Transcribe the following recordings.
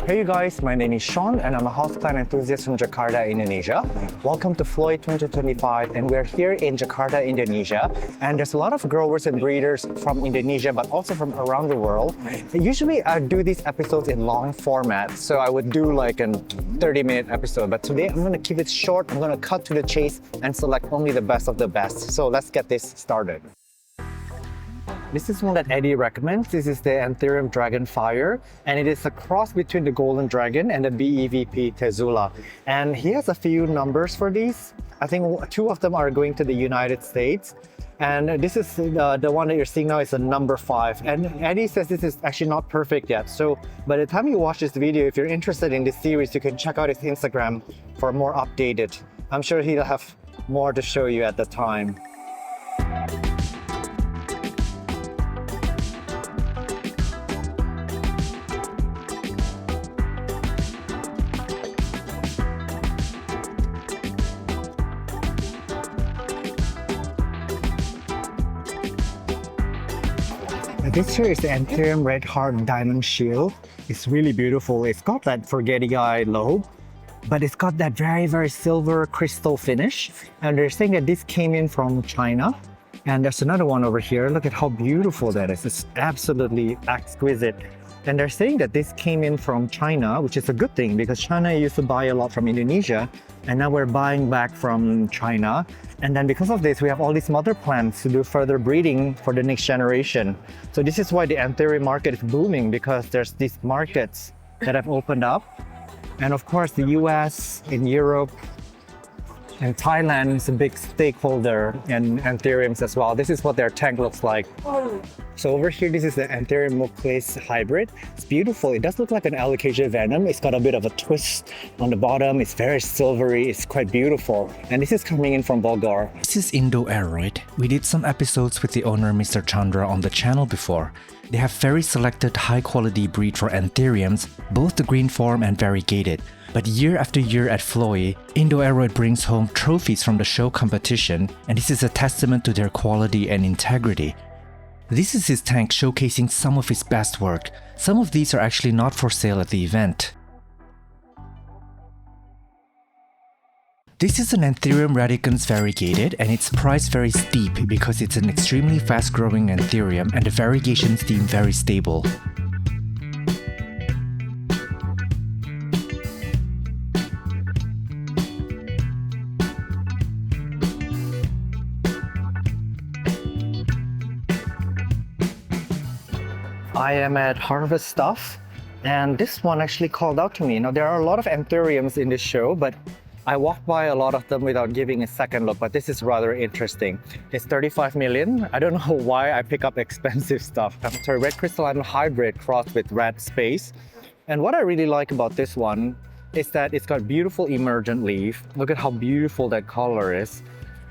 Hey you guys, my name is Sean and I'm a houseplant enthusiast from Jakarta, Indonesia. Welcome to FLOII 2025 and we're here in Jakarta, Indonesia. And there's a lot of growers and breeders from Indonesia but also from around the world. Usually I do these episodes in long format, so I would do like a 30-minute episode. But today I'm going to keep it short, I'm going to cut to the chase and select only the best of the best. So let's get this started. This is one that Eddie recommends. This is the Anthurium Dragonfire, and it is a cross between the Golden Dragon and the BEVP Tezula. And he has a few numbers for these. I think 2 of them are going to the United States. And this is the one that you're seeing now is a number 5. And Eddie says this is actually not perfect yet. So by the time you watch this video, if you're interested in this series, you can check out his Instagram for more updated. I'm sure he'll have more to show you at the time. This here is the Anthurium Red Heart Diamond Shield. It's really beautiful. It's got that forget-eye lobe, but it's got that very silver crystal finish. And they're saying that this came in from China. And there's another one over here. Look at how beautiful that is. It's absolutely exquisite. And they're saying that this came in from China, which is a good thing because China used to buy a lot from Indonesia. And now we're buying back from China. And then because of this, we have all these mother plants to do further breeding for the next generation. So this is why the Anthurium market is booming, because there's these markets that have opened up. And of course, the US, in Europe, and Thailand is a big stakeholder in Anthuriums as well. This is what their tank looks like. So over here, this is the Anthurium Muclace hybrid. It's beautiful. It does look like an alocasia venom. It's got a bit of a twist on the bottom. It's very silvery. It's quite beautiful. And this is coming in from Bulgar. This is Indo-Aeroid. We did some episodes with the owner Mr. Chandra on the channel before. They have very selected high-quality breed for Anthuriums, both the green form and variegated. But year after year at FLOII, Indo-Aeroid brings home trophies from the show competition, and this is a testament to their quality and integrity. This is his tank showcasing some of his best work. Some of these are actually not for sale at the event. This is an Anthurium radicans variegated, and it's priced very steep because it's an extremely fast-growing Anthurium and the variegations seem very stable. I am at Harvest Stuff, and this one actually called out to me. Now, there are a lot of Anthuriums in this show, but I walked by a lot of them without giving a second look, but this is rather interesting. It's 35 million. I don't know why I pick up expensive stuff. Sorry, red crystalline hybrid crossed with red space. And what I really like about this one is that it's got beautiful emergent leaf. Look at how beautiful that color is.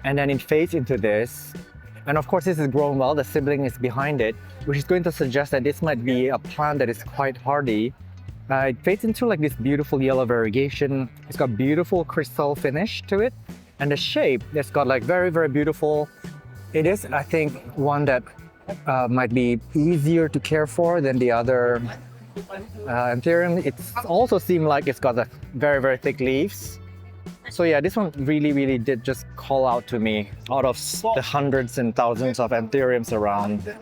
And then it fades into this. And of course, this is grown well. The sibling is behind it, which is going to suggest that this might be a plant that is quite hardy. It fades into like this beautiful yellow variegation. It's got beautiful crystal finish to it. And the shape, it's got like very beautiful. It is, I think, one that might be easier to care for than the other Anthurium. It also seems like it's got a very thick leaves. So yeah, this one really did just call out to me out of the hundreds and thousands of Anthuriums around.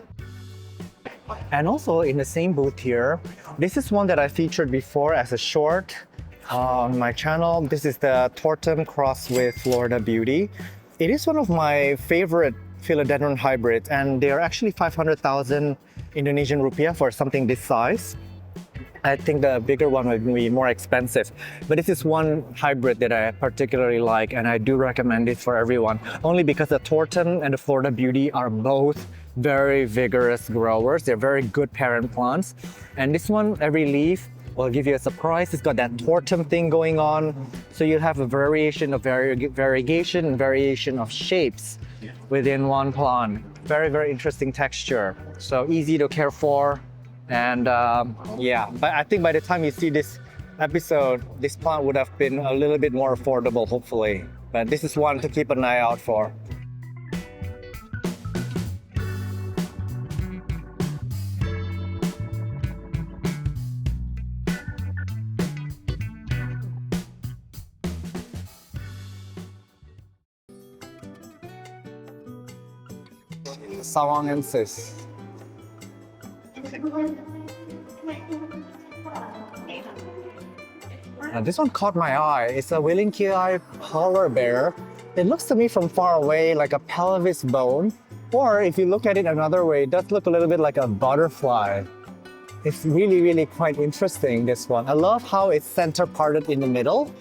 And also in the same booth here, this is one that I featured before as a short on my channel. This is the Tortum cross with Florida Beauty. It is one of my favorite Philodendron hybrids, and they are actually 500,000 Indonesian rupiah for something this size. I think the bigger one would be more expensive, but this is one hybrid that I particularly like, and I do recommend it for everyone, only because the Tortum and the Florida Beauty are both very vigorous growers. They're very good parent plants, and this one, every leaf will give you a surprise. It's got that Tortum thing going on, so you'll have a variation of variegation and variation of shapes within one plant. Very interesting texture, so easy to care for. And yeah, but I think by the time you see this episode, this plant would have been a little bit more affordable, hopefully. But this is one to keep an eye out for. sawangensis. This one caught my eye. It's a Willinkii polar bear. It looks to me from far away like a pelvis bone, or if you look at it another way, it does look a little bit like a butterfly. It's really, really quite interesting, this one. I love how it's center parted in the middle.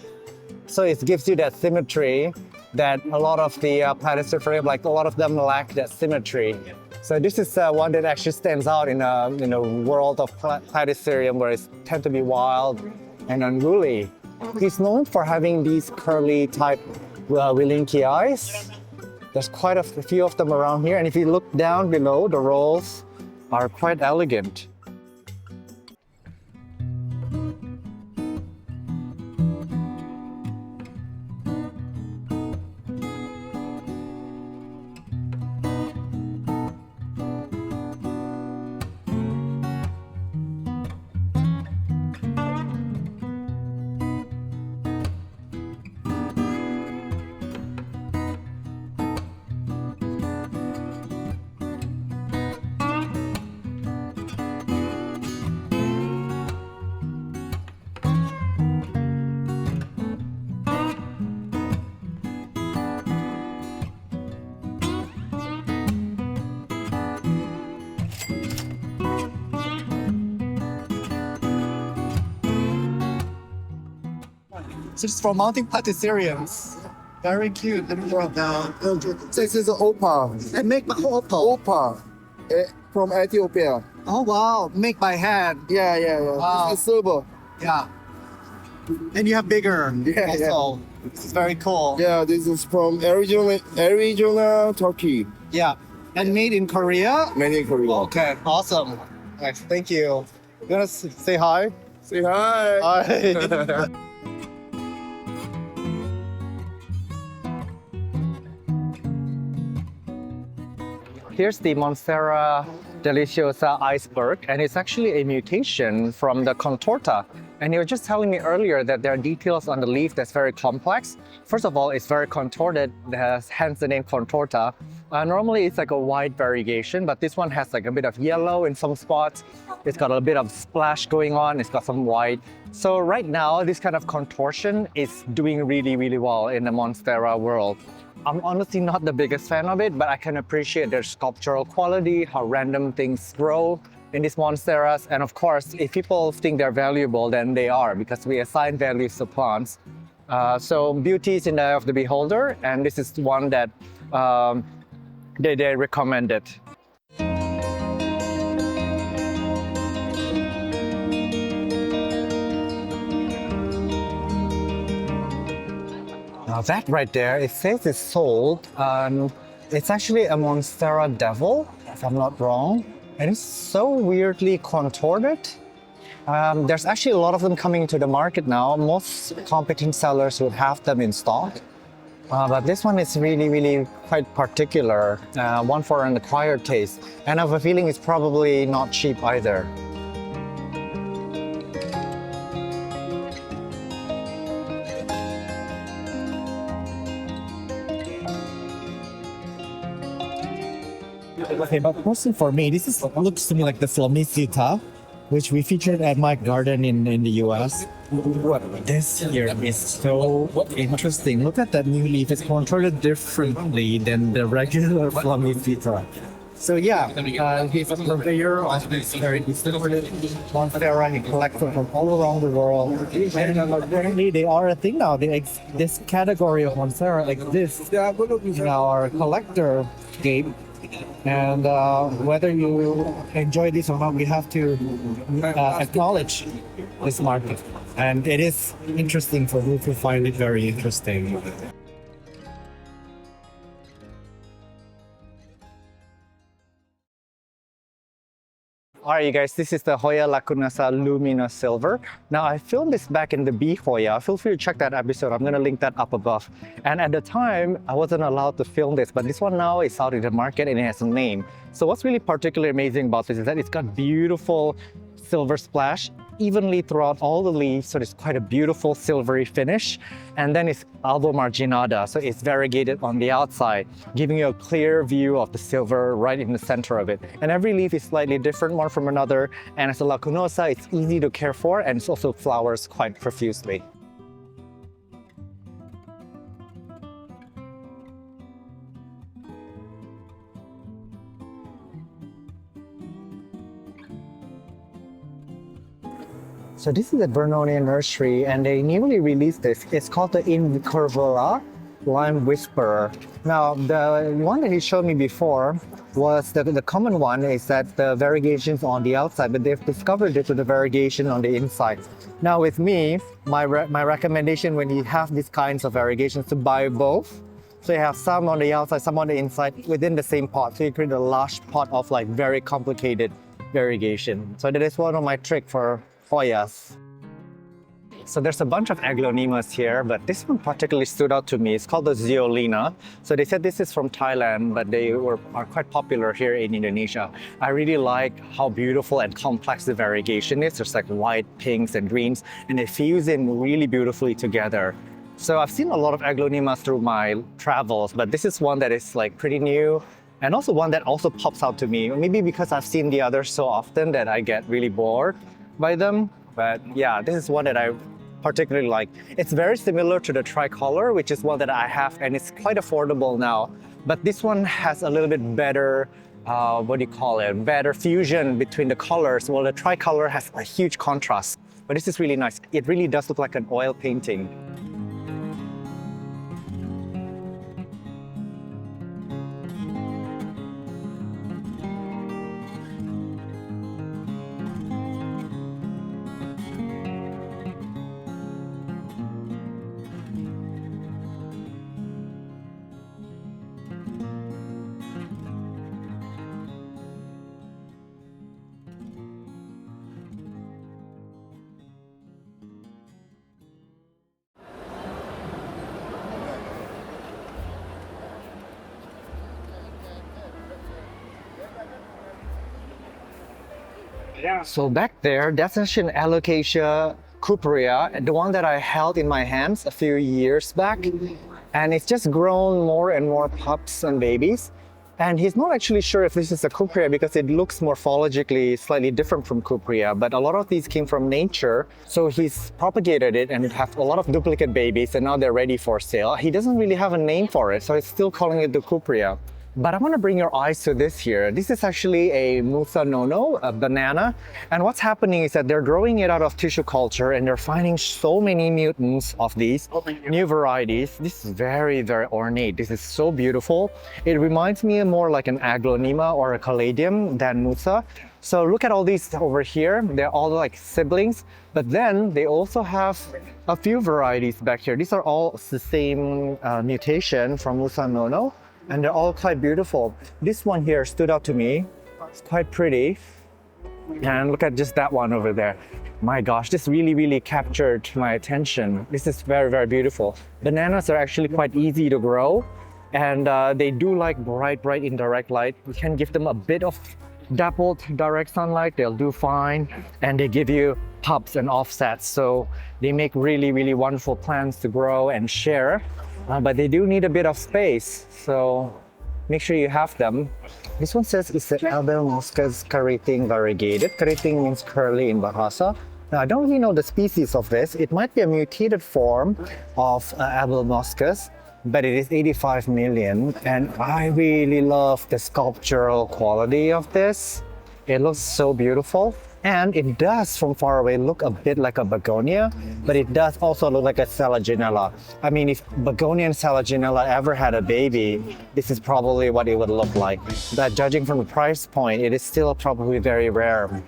So it gives you that symmetry that a lot of the Platycerium, like a lot of them lack that symmetry. So this is one that actually stands out in a world of Platycerium where it tend to be wild and unruly. He's known for having these curly type Willinkii eyes. There's quite a few of them around here, and if you look down below, the rolls are quite elegant. This is from mounting Platyceriums. Very cute. Let me draw it down. This is Opa. And make by opal. Opa. From Ethiopia. Oh wow, make by hand. Yeah. Wow. This is silver. Yeah. And you have bigger. Yeah. Also. This is very cool. Yeah, this is from Arizona, Turkey. Yeah. And made in Korea? Made in Korea. Okay, awesome. Nice, thank you. You wanna say hi? Say hi. Hi. Here's the Monstera deliciosa iceberg, and it's actually a mutation from the contorta. And you were just telling me earlier that there are details on the leaf that's very complex. First of all, it's very contorted, hence the name contorta. Normally it's like a white variegation, but this one has like a bit of yellow in some spots. It's got a bit of splash going on, it's got some white. So right now, this kind of contortion is doing really, really well in the Monstera world. I'm honestly not the biggest fan of it, but I can appreciate their sculptural quality, how random things grow in these Monsteras. And of course, if people think they're valuable, then they are, because we assign values to plants. So beauty is in the eye of the beholder, and this is one that they recommended. Now that right there, it says it's sold. It's actually a Monstera devil, if I'm not wrong. And it's so weirdly contorted. There's actually a lot of them coming to the market now. Most competent sellers would have them in stock. But this one is really, really quite particular. One for an acquired taste. And I have a feeling it's probably not cheap either. Okay, but mostly for me, looks to me like the Flamicita, which we featured at my garden in the US. This here is so interesting. Look at that new leaf. It's contorted differently than the regular Flamicita. So yeah, he's a purveyor of this very distorted Monstera. He collects them from all around the world. And apparently they are a thing now. This category of Monstera exists in our collector game. And whether you enjoy this or not, we have to acknowledge this market. And it is interesting for me to find it very interesting. Alright you guys, this is the Hoya lacunosa lumina silver. Now I filmed this back in the B Hoya. Feel free to check that episode. I'm going to link that up above. And at the time, I wasn't allowed to film this, but this one now is out in the market and it has a name. So what's really particularly amazing about this is that it's got beautiful silver splash evenly throughout all the leaves, so it's quite a beautiful silvery finish. And then it's albo marginata, so it's variegated on the outside, giving you a clear view of the silver right in the center of it. And every leaf is slightly different one from another, and as a lacunosa, it's easy to care for, and it also flowers quite profusely. So this is a Vernonian nursery, and they newly released this. It's called the Incurvula Lime Whisperer. Now, the one that he showed me before was the common one is that the variegation's on the outside, but they've discovered it with the variegation on the inside. Now with me, my recommendation when you have these kinds of variegations to buy both. So you have some on the outside, some on the inside within the same pot. So you create a large pot of like very complicated variegation. So that is one of my tricks for Hoyas. So there's a bunch of Aglaonemas here, but this one particularly stood out to me. It's called the Zeolina. So they said this is from Thailand, but they are quite popular here in Indonesia. I really like how beautiful and complex the variegation is. There's like white, pinks, and greens, and they fuse in really beautifully together. So I've seen a lot of Aglaonemas through my travels, but this is one that is like pretty new, and also one that also pops out to me. Maybe because I've seen the others so often that I get really bored by them. But yeah, this is one that I particularly like. It's very similar to the tricolor, which is one that I have, and it's quite affordable now. But this one has a little bit better, better fusion between the colors. Well, the tricolor has a huge contrast, but this is really nice. It really does look like an oil painting. So back there, that's actually an Alocasia cuprea, the one that I held in my hands a few years back. And it's just grown more and more pups and babies. And he's not actually sure if this is a cuprea because it looks morphologically slightly different from cuprea, but a lot of these came from nature. So he's propagated it and have a lot of duplicate babies, and now they're ready for sale. He doesn't really have a name for it, so he's still calling it the cuprea. But I want to bring your eyes to this here. This is actually a Musa nono, a banana. And what's happening is that they're growing it out of tissue culture, and they're finding so many mutants of these new varieties. This is very, very ornate. This is so beautiful. It reminds me more like an Aglaonema or a Caladium than Musa. So look at all these over here. They're all like siblings, but then they also have a few varieties back here. These are all the same mutation from Musa nono. And they're all quite beautiful. This one here stood out to me. It's quite pretty. And look at just that one over there. My gosh, this really, really captured my attention. This is very, very beautiful. Bananas are actually quite easy to grow. And they do like bright indirect light. You can give them a bit of dappled direct sunlight, they'll do fine. And they give you pups and offsets. So they make really, really wonderful plants to grow and share. But they do need a bit of space, so make sure you have them. This one says it's an Abelmoscas keriting variegated. Keriting means curly in Bahasa. Now, I don't really know the species of this. It might be a mutated form of Abelmoscas, but it is 85 million. And I really love the sculptural quality of this. It looks so beautiful. And it does, from far away, look a bit like a begonia, but it does also look like a Selaginella. I mean, if begonia and Selaginella ever had a baby, this is probably what it would look like. But judging from the price point, it is still probably very rare.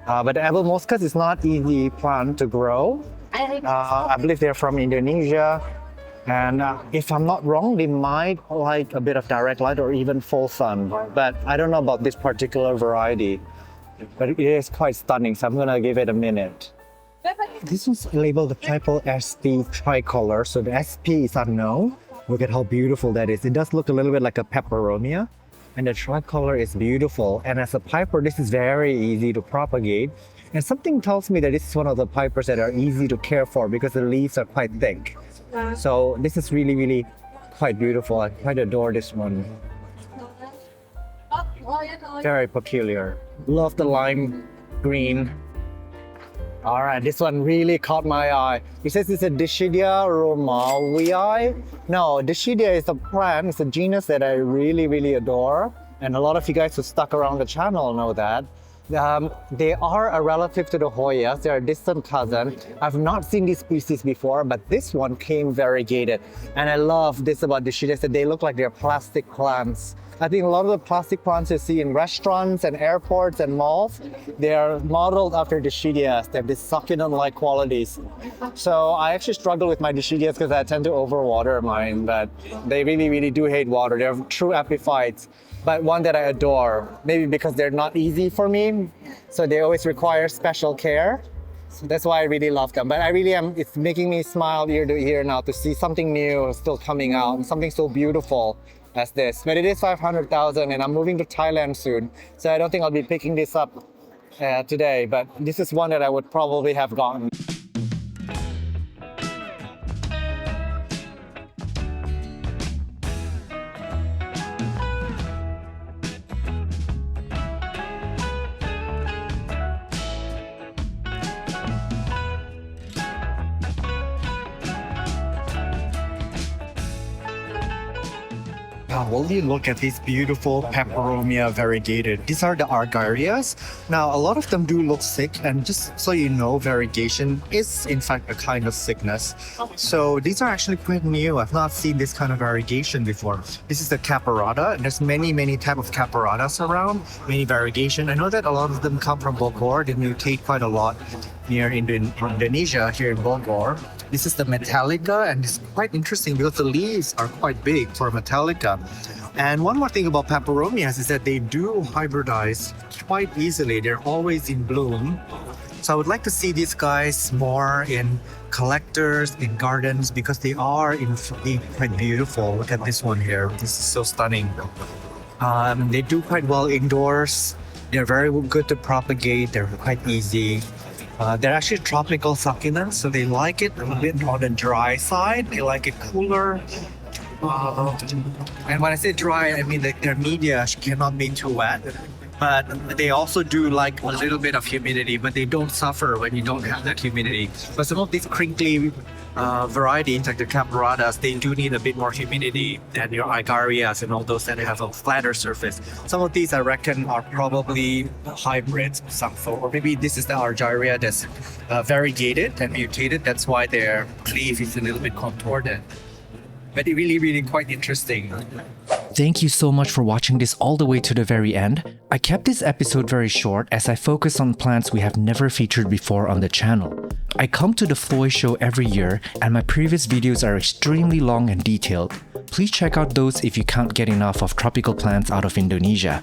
But Abelmoscas is not easy plant to grow. I believe they're from Indonesia. And if I'm not wrong, they might like a bit of direct light or even full sun. But I don't know about this particular variety. But it is quite stunning, so I'm gonna give it a minute. This one's labeled the Purple SP tricolor, so the SP is unknown. Look at how beautiful that is. It does look a little bit like a peperonia, and the tricolor is beautiful. And as a piper, this is very easy to propagate. And something tells me that this is one of the pipers that are easy to care for because the leaves are quite thick. So this is really, really quite beautiful. I quite adore this one. Very peculiar. Love the lime green. All right, this one really caught my eye. It says it's a Dischidia romarii. No, Dischidia is a plant, it's a genus that I really, really adore. And a lot of you guys who stuck around the channel know that. They are a relative to the Hoyas. They're a distant cousin. I've not seen these species before, but this one came variegated. And I love this about Dischidia, that they look like they're plastic plants. I think a lot of the plastic plants you see in restaurants and airports and malls, they are modeled after Dischidias. They have these succulent-like qualities. So I actually struggle with my Dischidias because I tend to overwater mine, but they really, really do hate water. They're true epiphytes, but one that I adore, maybe because they're not easy for me. So they always require special care. So that's why I really love them. But I really am, it's making me smile ear to ear now to see something new still coming out and something so beautiful as this. But it is 500,000 and I'm moving to Thailand soon. So I don't think I'll be picking this up today, but this is one that I would probably have gotten. Now, will you look at these beautiful Peperomia variegated? These are the Argyrias. Now, a lot of them do look sick, and just so you know, variegation is in fact a kind of sickness. So these are actually quite new. I've not seen this kind of variegation before. This is the Caparata, and there's many type of Caparatas around, many variegation. I know that a lot of them come from Bogor. They mutate quite a lot near Indonesia, here in Bogor. This is the Metallica, and it's quite interesting because the leaves are quite big for Metallica. And one more thing about Peperomias is that they do hybridize quite easily. They're always in bloom. So I would like to see these guys more in collectors, in gardens, because they are indeed quite beautiful. Look at this one here. This is so stunning. They do quite well indoors. They're very good to propagate. They're quite easy. They're actually tropical succulents, so they like it a bit on the dry side. They like it cooler. And when I say dry, I mean that their media cannot be too wet. But they also do like a little bit of humidity, but they don't suffer when you don't have that humidity. But some of these crinkly varieties, like the Caparatas, they do need a bit more humidity than your Agarias and all those that have a flatter surface. Some of these I reckon are probably hybrids of some sort, or maybe this is the Argyria that's variegated and mutated. That's why their leaf is a little bit contorted. But it really quite interesting. Thank you so much for watching this all the way to the very end. I kept this episode very short as I focus on plants we have never featured before on the channel. I come to the FLOII show every year and my previous videos are extremely long and detailed. Please check out those if you can't get enough of tropical plants out of Indonesia.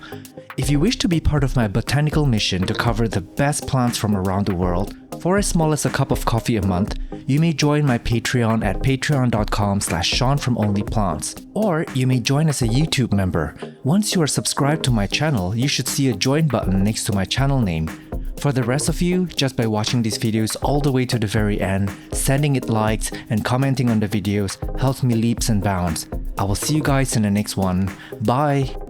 If you wish to be part of my botanical mission to cover the best plants from around the world, for as small as a cup of coffee a month, you may join my Patreon at patreon.com/Sean from OnlyPlants. Or you may join as a YouTube member. Once you are subscribed to my channel, you should see a join button next to my channel name. For the rest of you, just by watching these videos all the way to the very end, sending it likes, and commenting on the videos helps me leaps and bounds. I will see you guys in the next one. Bye!